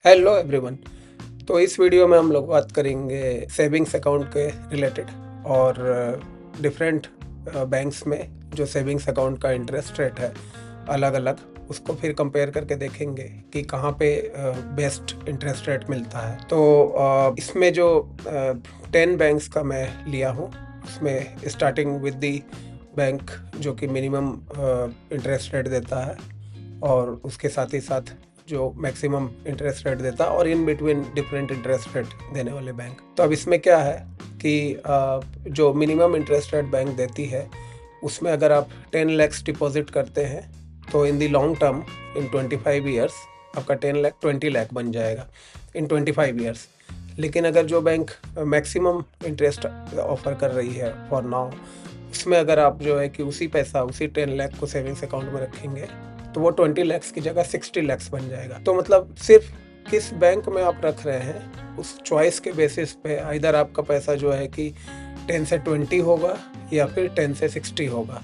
Hello everyone. तो इस video में हम लोग बात करेंगे सेविंग्स अकाउंट के रिलेटेड और डिफरेंट बैंक्स में जो सेविंग्स अकाउंट का इंटरेस्ट रेट है अलग अलग, उसको फिर कंपेयर करके देखेंगे कि कहाँ पे बेस्ट इंटरेस्ट रेट मिलता है। तो इसमें जो 10 बैंक्स का मैं लिया हूँ, उसमें स्टार्टिंग विद दी बैंक जो कि मिनिमम इंटरेस्ट रेट देता है और उसके साथ ही साथ जो मैक्सिमम इंटरेस्ट रेट देता है और in between different interest rate देने वाले बैंक। तो अब इसमें क्या है कि जो मिनिमम इंटरेस्ट रेट बैंक देती है उसमें अगर आप 10 लाख डिपॉजिट करते हैं तो in the long term in 25 years आपका 10 लाख 20 लाख बन जाएगा इन 25 ईयर्स। लेकिन अगर जो बैंक मैक्सिमम इंटरेस्ट ऑफर कर रही है फॉर नाउ, उसमें अगर आप जो है कि उसी 10 लाख को सेविंग्स अकाउंट में रखेंगे तो वो 20 लाख की जगह 60 लाख बन जाएगा। तो मतलब सिर्फ किस बैंक में आप रख रहे हैं उस चॉइस के बेसिस पे इधर आपका पैसा जो है कि 10 से 20 होगा या फिर 10 से 60 होगा।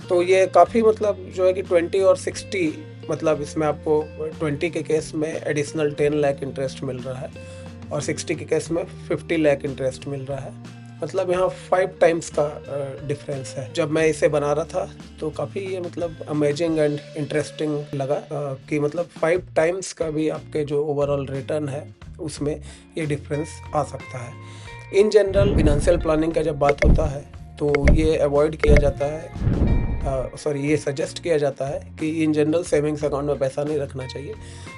तो ये काफ़ी मतलब जो है कि 20 और 60 मतलब इसमें आपको 20 के केस में एडिशनल 10 लाख इंटरेस्ट मिल रहा है और 60 के केस में 50 लाख इंटरेस्ट मिल रहा है। मतलब यहाँ 5 टाइम्स का डिफरेंस है। जब मैं इसे बना रहा था तो काफ़ी ये मतलब अमेजिंग एंड इंटरेस्टिंग लगा कि मतलब 5 टाइम्स का भी आपके जो ओवरऑल रिटर्न है उसमें ये डिफरेंस आ सकता है। इन जनरल फिनेंशियल प्लानिंग का जब बात होता है तो ये अवॉइड किया जाता है, ये सजेस्ट किया जाता है कि इन जनरल सेविंग्स अकाउंट में पैसा नहीं रखना चाहिए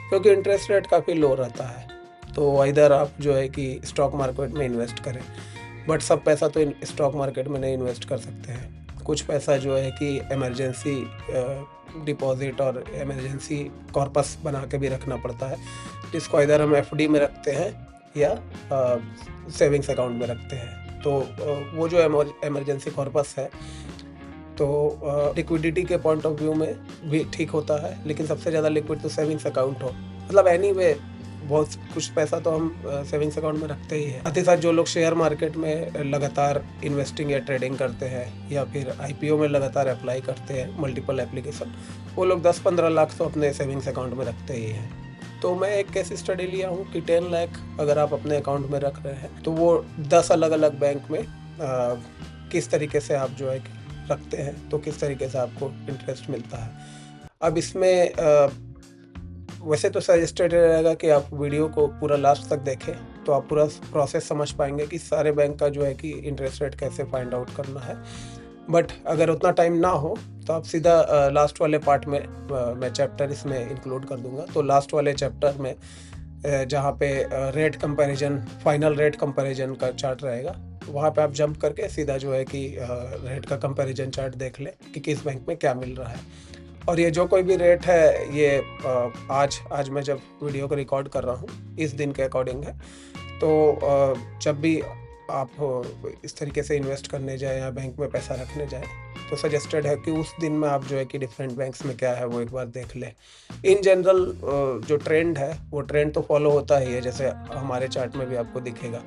क्योंकि इंटरेस्ट रेट काफ़ी लो रहता है। तो इधर आप जो है कि स्टॉक मार्केट में इन्वेस्ट करें, बट सब पैसा तो स्टॉक मार्केट में नहीं इन्वेस्ट कर सकते हैं। कुछ पैसा जो है कि इमरजेंसी डिपॉजिट और इमरजेंसी कॉर्पस बना के भी रखना पड़ता है, जिसको इधर हम एफडी में रखते हैं या सेविंग्स अकाउंट में रखते हैं। तो वो जो इमरजेंसी कॉर्पस है तो लिक्विडिटी के पॉइंट ऑफ व्यू में भी ठीक होता है, लेकिन सबसे ज़्यादा लिक्विड तो सेविंग्स अकाउंट हो। मतलब एनीवे बहुत कुछ पैसा तो हम सेविंग्स अकाउंट में रखते ही हैं। साथ ही साथ जो लोग शेयर मार्केट में लगातार इन्वेस्टिंग या ट्रेडिंग करते हैं या फिर आईपीओ में लगातार अप्लाई करते हैं मल्टीपल एप्लीकेशन, वो लोग 10-15 लाख तो अपने सेविंग्स अकाउंट में रखते ही हैं। तो मैं एक केस स्टडी लिया हूँ कि 10 लाख अगर आप अपने अकाउंट में रख रहे हैं तो वो 10 अलग अलग बैंक में किस तरीके से आप जो है कि रखते हैं तो किस तरीके से आपको इंटरेस्ट मिलता है। अब इसमें वैसे तो सजेस्टेड रहेगा कि आप वीडियो को पूरा लास्ट तक देखें तो आप पूरा प्रोसेस समझ पाएंगे कि सारे बैंक का जो है कि इंटरेस्ट रेट कैसे फाइंड आउट करना है। बट अगर उतना टाइम ना हो तो आप सीधा लास्ट वाले पार्ट में मैं चैप्टर इसमें इंक्लूड कर दूंगा। तो लास्ट वाले चैप्टर में जहाँ पे rate comparison, final rate comparison का चार्ट रहेगा, वहाँ पे आप जंप करके सीधा जो है कि रेट का कंपैरिजन चार्ट देख लें कि किस बैंक में क्या मिल रहा है। और ये जो कोई भी रेट है ये आज मैं जब वीडियो को रिकॉर्ड कर रहा हूँ इस दिन के अकॉर्डिंग है। तो जब भी आप इस तरीके से इन्वेस्ट करने जाए या बैंक में पैसा रखने जाए तो सजेस्टेड है कि उस दिन में आप जो है कि डिफरेंट बैंक्स में क्या है वो एक बार देख लें। इन जनरल जो ट्रेंड है वो ट्रेंड तो फॉलो होता ही है, जैसे हमारे चार्ट में भी आपको दिखेगा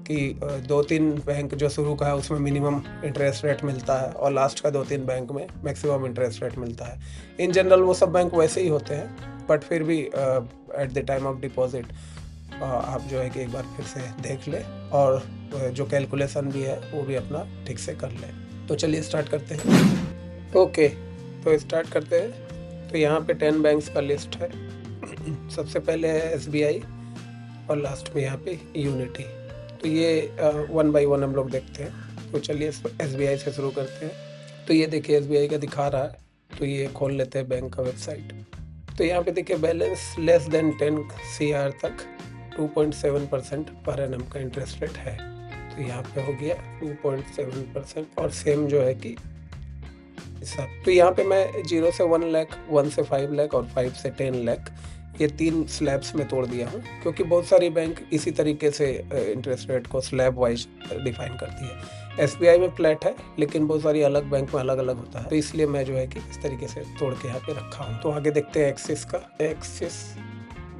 कि 2-3 बैंक जो शुरू का है उसमें मिनिमम इंटरेस्ट रेट मिलता है और लास्ट का 2-3 बैंक में मैक्सिमम इंटरेस्ट रेट मिलता है। इन जनरल वो सब बैंक वैसे ही होते हैं, बट फिर भी at the time of deposit आप जो है कि एक बार फिर से देख लें और जो कैलकुलेशन भी है वो भी अपना ठीक से कर लें। तो चलिए स्टार्ट करते हैं। ओके, तो स्टार्ट करते हैं। तो यहाँ पे 10 बैंक्स का लिस्ट है। सबसे पहले है SBI और लास्ट में यहाँ पे यूनिटी। तो ये 1 बाई 1 हम लोग देखते हैं। तो चलिए SBI से शुरू करते हैं। तो ये देखिए SBI का दिखा रहा है, तो ये खोल लेते हैं बैंक का वेबसाइट। तो यहाँ पे देखिए बैलेंस लेस देन 10 CR तक 2.7% पर एनम का इंटरेस्ट रेट है। तो यहाँ पे हो गया 2.7% और सेम जो है कि सब। तो यहाँ पे मैं 0 से 1 लाख, 1 से 5 लाख और 5 से 10 लाख ये 3 स्लैब्स में तोड़ दिया हूँ, क्योंकि बहुत सारी बैंक इसी तरीके से इंटरेस्ट रेट को स्लैब वाइज डिफाइन करती है। SBI में फ्लैट है, लेकिन बहुत सारी अलग बैंक में अलग अलग होता है, तो इसलिए मैं जो है कि इस तरीके से तोड़ के यहाँ पे रखा हूँ। तो आगे देखते हैं एक्सिस का। Axis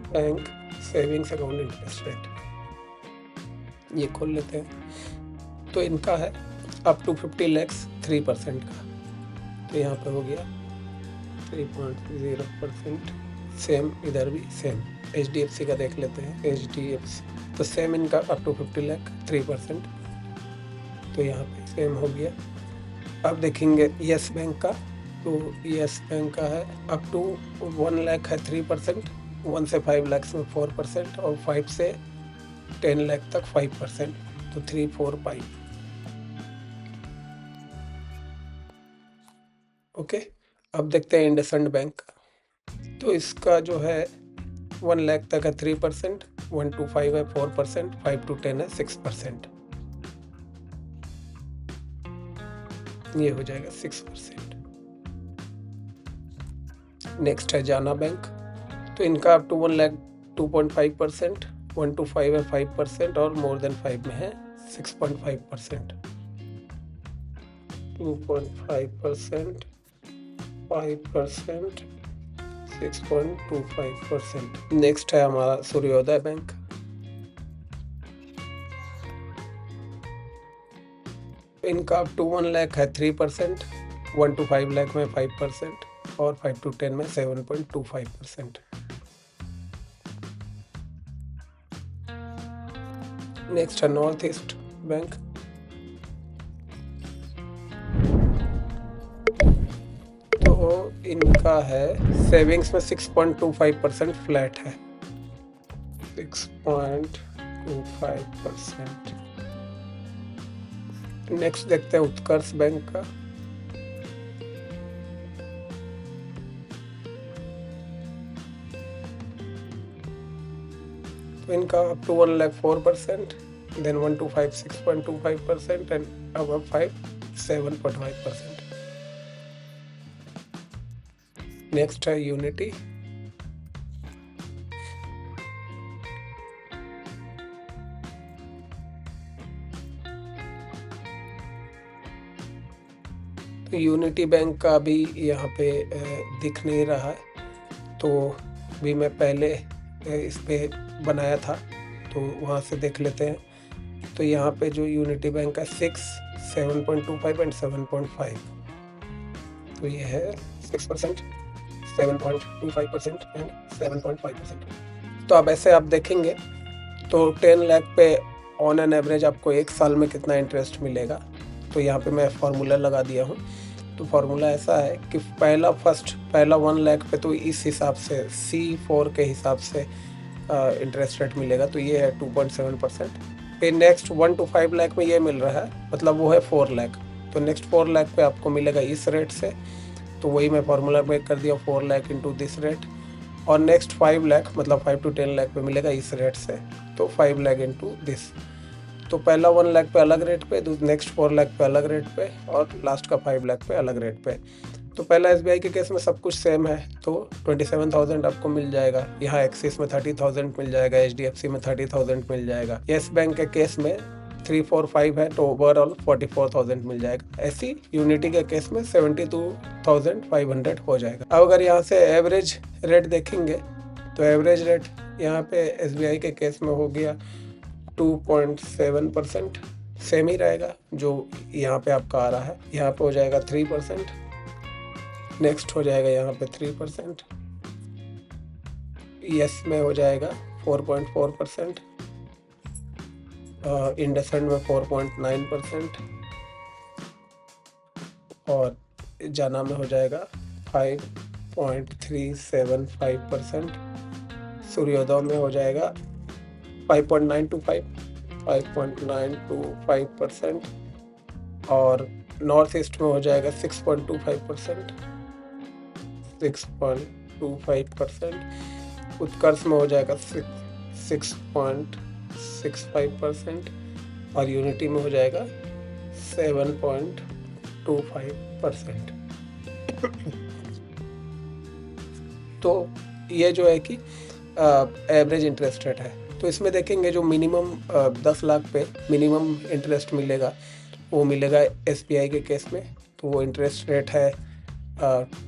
bank savings account interest rate ये खोल लेते हैं। तो इनका है अप टू 50 लाख 3% का। तो यहाँ पे हो गया 3.0%। सेम इधर भी सेम HDFC का देख लेते हैं। HDFC तो सेम इनका अप टू 50 लाख 3%, तो यहाँ पे सेम हो गया। अब देखेंगे यस बैंक का, तो यस बैंक का है अप टू 1 लाख है 3%, 1 से 5 लाख में 4% और 5 से 10 लाख तक 5%, तो 3, 4, 5। ओके, अब देखते हैं इंडसइंड बैंक का, तो इसका जो है 1 लाख तक है 3%, 1 to 5 है 4%, 5 to 10 है 6%, ये हो जाएगा 6%। नेक्स्ट है जाना बैंक, तो इनका अप टू 1 लाख 2.5%, 1 to 5 है 5% और मोर देन 5 में है 6.5%, 2.5%, 5%, 6.25%। नेक्स्ट है हमारा सूर्योदय बैंक, इनका अप टू 1 लाख है 3%, 1 to 5 लाख में 5% और 5 to 10 में 7.25%। नेक्स्ट है नॉर्थ ईस्ट बैंक, तो इनका है सेविंग्स में 6.25% फ्लैट है, 6.25%। नेक्स्ट देखते हैं उत्कर्ष बैंक का, तो इनका up to 1 lakh 4%, then 1 to 5 6.25% and above 5 7.5%। Next है यूनिटी, तो यूनिटी बैंक का भी यहाँ पे दिख नहीं रहा है, तो भी मैं पहले इस पे बनाया था, तो वहाँ से देख लेते हैं। तो यहाँ पे जो यूनिटी बैंक का 6, 7.25 एंड 7.5, तो ये है 6%, 7.25% एंड 7.5%। तो अब ऐसे आप देखेंगे तो 10 लाख पे ऑन एन एवरेज आपको 1 साल में कितना इंटरेस्ट मिलेगा, तो यहाँ पे मैं फार्मूला लगा दिया हूँ। तो फार्मूला ऐसा है कि पहला 1 लाख पे तो इस हिसाब से C4 के हिसाब से इंटरेस्ट रेट मिलेगा, तो ये है 2.7%। फिर नेक्स्ट 1 to 5 लाख में ये मिल रहा है, मतलब वो है 4 लाख, तो नेक्स्ट 4 लाख पे आपको मिलेगा इस रेट से, तो वही मैं फार्मूला में कर दिया 4 लाख इंटू दिस रेट। और नेक्स्ट 5 लाख मतलब 5 to 10 लाख पे मिलेगा इस रेट से, तो 5 लाख इंटू दिस। तो पहला 1 लाख पे अलग रेट पे, नेक्स्ट 4 लाख पे अलग रेट पे और लास्ट का 5 लाख पे अलग रेट पे। तो पहला SBI के केस में सब कुछ सेम है, तो 27,000 आपको मिल जाएगा। यहाँ एक्सिस में 30,000 मिल जाएगा, HDFC में 30,000 मिल जाएगा। येस बैंक के केस में 3, 4, 5 है, तो ओवरऑल 44,000 मिल जाएगा। ऐसी यूनिटी के केस में 72,500 हो जाएगा। अब अगर यहाँ से एवरेज रेट देखेंगे, तो एवरेज रेट यहाँ पे SBI के केस में हो गया 2.7%, सेम ही रहेगा जो यहाँ पे आपका आ रहा है। यहाँ पे हो जाएगा 3%, नेक्स्ट हो जाएगा यहाँ पे 3%, यस में हो जाएगा 4.4%, इंडसइंड में 4.9% और जाना में हो जाएगा 5.375%, सूर्योदय में हो जाएगा 5.925% और नॉर्थ ईस्ट में हो जाएगा 6.25%, 6.25%, उत्कर्ष में हो जाएगा 6.65% और यूनिटी में हो जाएगा 7.25%। तो ये जो है कि एवरेज इंटरेस्ट रेट है। तो इसमें देखेंगे जो मिनिमम 10 लाख पे मिनिमम इंटरेस्ट मिलेगा, वो मिलेगा SBI के केस में, तो वो इंटरेस्ट रेट है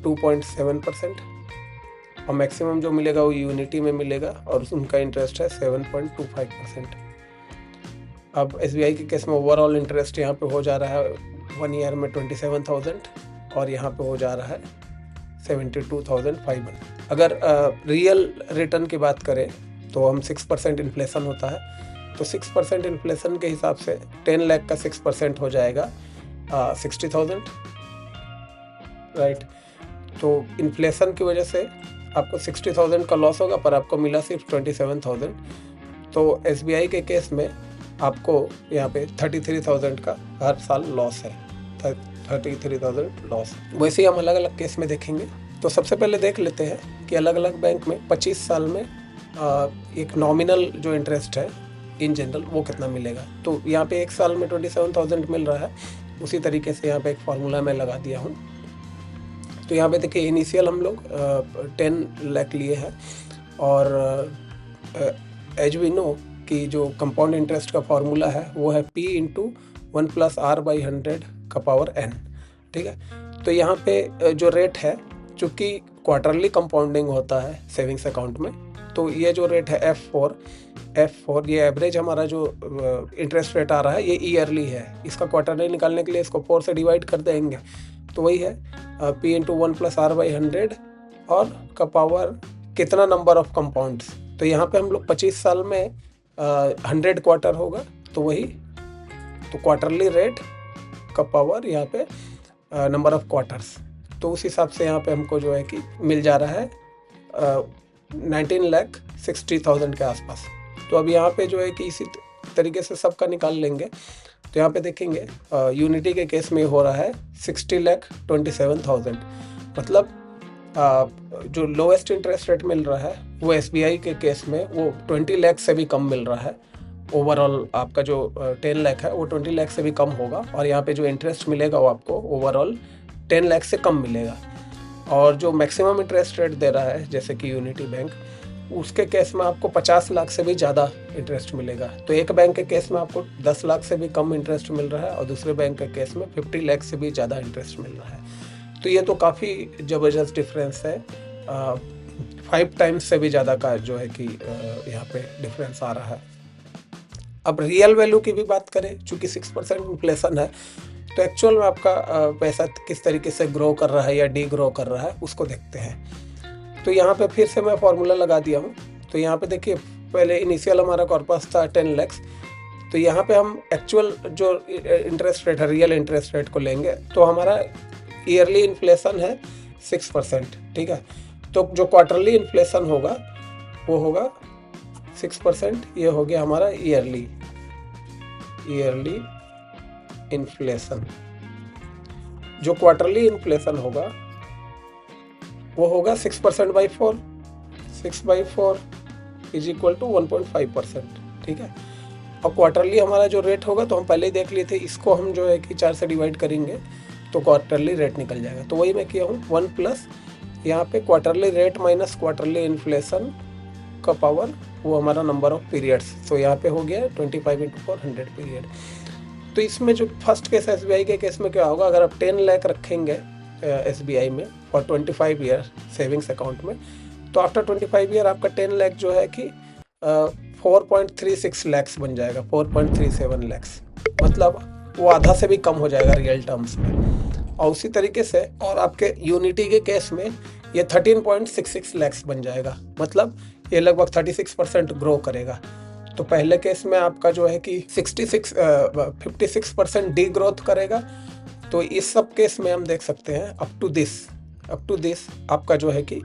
2.7% और मैक्सिमम जो मिलेगा वो यूनिटी में मिलेगा और उनका इंटरेस्ट है 7.25%। अब SBI के केस में ओवरऑल इंटरेस्ट यहाँ पे हो जा रहा है 1 ईयर में 27,000 और यहाँ पे हो जा रहा है 72,500। अगर रियल रिटर्न की बात करें तो हम 6% इन्फ्लेशन होता है, तो 6% इन्फ्लेशन के हिसाब से 10 लाख का 6% हो जाएगा 60,000, राइट। तो इन्फ्लेशन की वजह से आपको 60,000 का लॉस होगा, पर आपको मिला सिर्फ 27,000। तो SBI के केस में आपको यहाँ पे 33,000 का हर साल लॉस है, 33,000 लॉस। वैसे ही हम अलग अलग केस में देखेंगे। तो सबसे पहले देख लेते हैं कि अलग अलग बैंक में 25 साल में एक नॉमिनल जो इंटरेस्ट है इन जनरल वो कितना मिलेगा। तो यहाँ पे एक साल में 27,000 मिल रहा है, उसी तरीके से यहाँ पे एक फार्मूला मैं लगा दिया हूँ। तो यहाँ पे देखिए इनिशियल हम लोग 10 लाख लिए हैं, और एज वी नो कि जो कंपाउंड इंटरेस्ट का फार्मूला है वो है P × 1 + R/100 का पावर n, ठीक है। तो यहाँ पे जो रेट है, चूँकि क्वार्टरली कंपाउंडिंग होता है सेविंग्स अकाउंट में, तो ये जो रेट है F4 ये एवरेज हमारा जो इंटरेस्ट रेट आ रहा है ये ईयरली है। इसका क्वार्टरली निकालने के लिए इसको 4 से डिवाइड कर देंगे, तो वही है P × 1 + R/100 और का पावर कितना नंबर ऑफ कंपाउंड्स। तो यहाँ पे हम लोग 25 साल में 100 क्वार्टर होगा, तो वही, तो क्वार्टरली रेट का पावर यहाँ पे नंबर ऑफ क्वार्टर्स। तो उस हिसाब से यहाँ पे हमको जो है कि मिल जा रहा है 19,60,000 के आसपास। तो अब यहाँ पे जो है कि इसी तरीके से सबका निकाल लेंगे। तो यहाँ पे देखेंगे यूनिटी के केस में हो रहा है 60,27,000, मतलब जो लोएस्ट इंटरेस्ट रेट मिल रहा है वो SBI के केस में वो 20 लाख से भी कम मिल रहा है। ओवरऑल आपका जो 10 लाख है वो 20 लाख से भी कम होगा, और यहाँ पे जो इंटरेस्ट मिलेगा वो आपको ओवरऑल 10 लाख से कम मिलेगा। और जो मैक्सिमम इंटरेस्ट रेट दे रहा है जैसे कि यूनिटी बैंक, उसके केस में आपको 50 लाख से भी ज़्यादा इंटरेस्ट मिलेगा। तो एक बैंक के केस में आपको 10 लाख से भी कम इंटरेस्ट मिल रहा है, और दूसरे बैंक के केस में 50 लाख से भी ज़्यादा इंटरेस्ट मिल रहा है। तो ये तो काफ़ी ज़बरदस्त डिफरेंस है, 5 टाइम्स से भी ज़्यादा का जो है कि यहाँ पे डिफरेंस आ रहा है। अब रियल वैल्यू की भी बात करें, चूँकि 6% इन्फ्लेशन है, तो एक्चुअल में आपका पैसा किस तरीके से ग्रो कर रहा है या डी ग्रो कर रहा है उसको देखते हैं। तो यहाँ पे फिर से मैं फार्मूला लगा दिया हूँ। तो यहाँ पे देखिए पहले इनिशियल हमारा कॉर्पस था 10 लाख, तो यहाँ पे हम एक्चुअल जो इंटरेस्ट रेट है, रियल इंटरेस्ट रेट को लेंगे, तो हमारा ईयरली इन्फ्लेशन है 6%, ठीक है। तो जो क्वार्टरली इन्फ्लेशन होगा वो होगा 6%, ये हो गया हमारा ईयरली इन्फ्लेशन। जो क्वार्टरली इन्फ्लेशन होगा वो होगा 6% by 4, 6/4 = 1.5%, ठीक है। और क्वार्टरली हमारा जो रेट होगा, तो हम पहले ही देख लिए थे, इसको हम जो है कि 4 से डिवाइड करेंगे तो क्वार्टरली रेट निकल जाएगा। तो वही मैं किया हूँ 1 प्लस यहाँ पे quarterly rate minus quarterly inflation का पावर, वो हमारा नंबर ऑफ पीरियड्स। तो यहाँ पे हो गया 25 × 4 100 पीरियड। तो इसमें जो फर्स्ट केस SBI के केस में क्या होगा, अगर आप 10 लाख रखेंगे SBI में फॉर 25 ईयर सेविंग्स अकाउंट में, तो आफ्टर 25 ईयर आपका 10 लाख जो है कि 4.36 लाख बन जाएगा, 4.37 लाख, मतलब वो आधा से भी कम हो जाएगा रियल टर्म्स में। और उसी तरीके से और आपके यूनिटी के केस में ये 13.66 लाख बन जाएगा, मतलब ये लगभग 36% ग्रो करेगा। तो पहले केस में आपका जो है कि 56% डी ग्रोथ करेगा। तो इस सब केस में हम देख सकते हैं अप टू दिस आपका जो है कि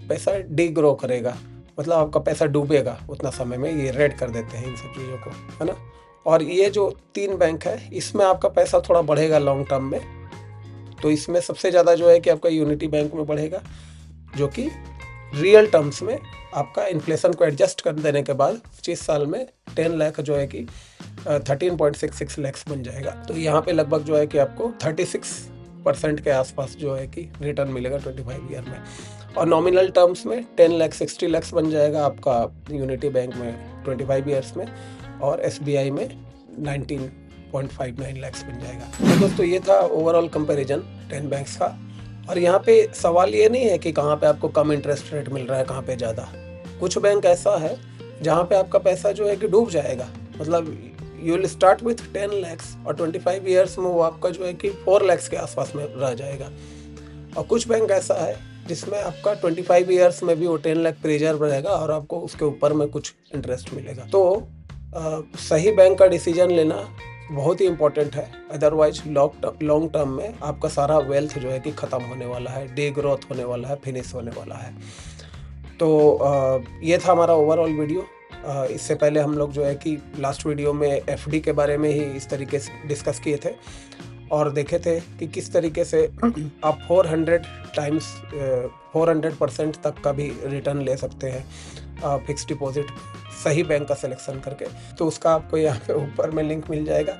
पैसा डी ग्रो करेगा, मतलब आपका पैसा डूबेगा उतना समय में। ये रेड कर देते हैं इन सब चीज़ों को, है ना। और ये जो 3 बैंक है इसमें आपका पैसा थोड़ा बढ़ेगा लॉन्ग टर्म में। तो इसमें सबसे ज़्यादा जो है कि आपका यूनिटी बैंक में बढ़ेगा, जो कि रियल टर्म्स में आपका इन्फ्लेशन को एडजस्ट कर देने के बाद 25 साल में 10 लाख जो है कि 13.66 लाख बन जाएगा। तो यहाँ पे लगभग जो है कि आपको 36% के आसपास जो है कि रिटर्न मिलेगा 25 ईयर में। और नॉमिनल टर्म्स में 10 लाख 60 लाख बन जाएगा आपका यूनिटी बैंक में 25 ईयर्स में, और SBI में 19.59 लाख बन जाएगा। तो दोस्तों ये था ओवरऑल कंपैरिजन 10 बैंक्स का। और यहाँ पे सवाल ये नहीं है कि कहाँ पे आपको कम इंटरेस्ट रेट मिल रहा है, कहाँ पे ज़्यादा। कुछ बैंक ऐसा है जहाँ पे आपका पैसा जो है कि डूब जाएगा, मतलब you will start with 10 lakh और 25 ईयर्स में वो आपका जो है कि 4 लाख के आसपास में रह जाएगा। और कुछ बैंक ऐसा है जिसमें आपका 25 ईयर्स में भी वो 10 लाख प्रिजर्व रहेगा और आपको उसके ऊपर में कुछ इंटरेस्ट मिलेगा। तो सही बैंक का डिसीजन लेना बहुत ही इम्पोर्टेंट है, अदरवाइज लॉन्ग टर्म में आपका सारा वेल्थ जो है कि ख़त्म होने वाला है, डे ग्रोथ होने वाला है, फिनिश होने वाला है। तो ये था हमारा ओवरऑल वीडियो। इससे पहले हम लोग जो है कि लास्ट वीडियो में एफडी के बारे में ही इस तरीके से डिस्कस किए थे और देखे थे कि किस तरीके से आप 400% तक का भी रिटर्न ले सकते हैं फिक्स डिपॉजिट सही बैंक का सिलेक्शन करके। तो उसका आपको यहाँ पे ऊपर में लिंक मिल जाएगा,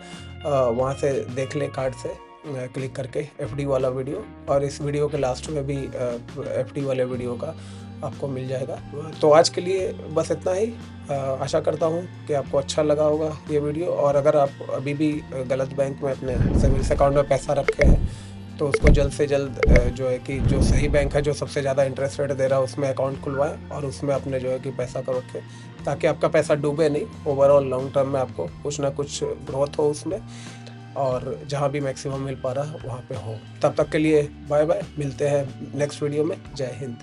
वहाँ से देख लें कार्ड से क्लिक करके एफडी वाला वीडियो, और इस वीडियो के लास्ट में भी एफडी वाले वीडियो का आपको मिल जाएगा। तो आज के लिए बस इतना ही। आशा करता हूँ कि आपको अच्छा लगा होगा ये वीडियो, और अगर आप अभी भी गलत बैंक में अपने सेविंग्स अकाउंट में पैसा रखे हैं तो उसको जल्द से जल्द जो है कि जो सही बैंक है, जो सबसे ज़्यादा इंटरेस्ट रेट दे रहा है, उसमें अकाउंट खुलवाएं और उसमें अपने जो है कि पैसा को रखें, ताकि आपका पैसा डूबे नहीं। ओवरऑल लॉन्ग टर्म में आपको कुछ ना कुछ ग्रोथ हो उसमें, और जहाँ भी मैक्सिमम मिल पा रहा है वहाँ पे हो। तब तक के लिए बाय बाय, मिलते हैं नेक्स्ट वीडियो में। जय हिंद।